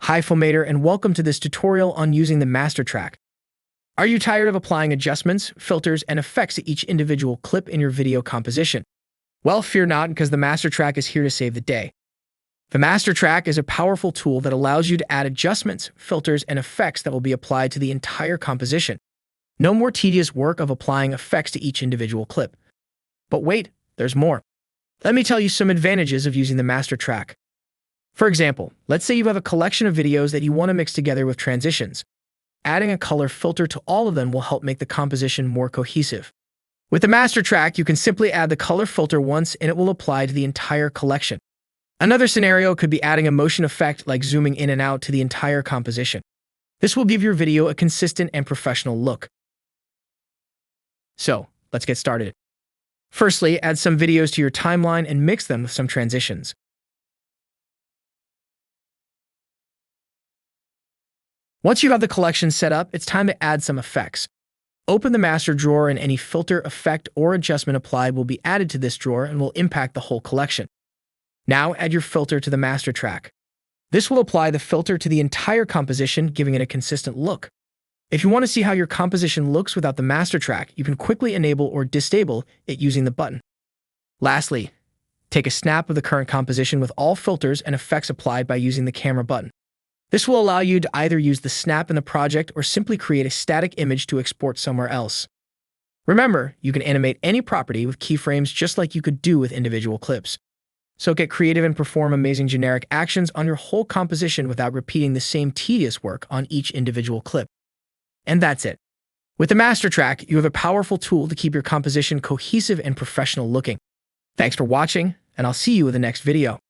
Hi Filmator, and welcome to this tutorial on using the master track. Are you tired of applying adjustments, filters, and effects to each individual clip in your video composition? Well, fear not, because the master track is here to save the day. The master track is a powerful tool that allows you to add adjustments, filters, and effects that will be applied to the entire composition. No more tedious work of applying effects to each individual clip. But wait, there's more. Let me tell you some advantages of using the master track. For example, let's say you have a collection of videos that you want to mix together with transitions. Adding a color filter to all of them will help make the composition more cohesive. With the master track, you can simply add the color filter once and it will apply to the entire collection. Another scenario could be adding a motion effect like zooming in and out to the entire composition. This will give your video a consistent and professional look. So, let's get started. Firstly, add some videos to your timeline and mix them with some transitions. Once you have the collection set up, it's time to add some effects. Open the master drawer and any filter, effect, or adjustment applied will be added to this drawer and will impact the whole collection. Now add your filter to the master track. This will apply the filter to the entire composition, giving it a consistent look. If you want to see how your composition looks without the master track, you can quickly enable or disable it using the button. Lastly, take a snap of the current composition with all filters and effects applied by using the camera button. This will allow you to either use the snap in the project or simply create a static image to export somewhere else. Remember, you can animate any property with keyframes just like you could do with individual clips. So get creative and perform amazing generic actions on your whole composition without repeating the same tedious work on each individual clip. And that's it. With the master track, you have a powerful tool to keep your composition cohesive and professional looking. Thanks for watching, and I'll see you in the next video.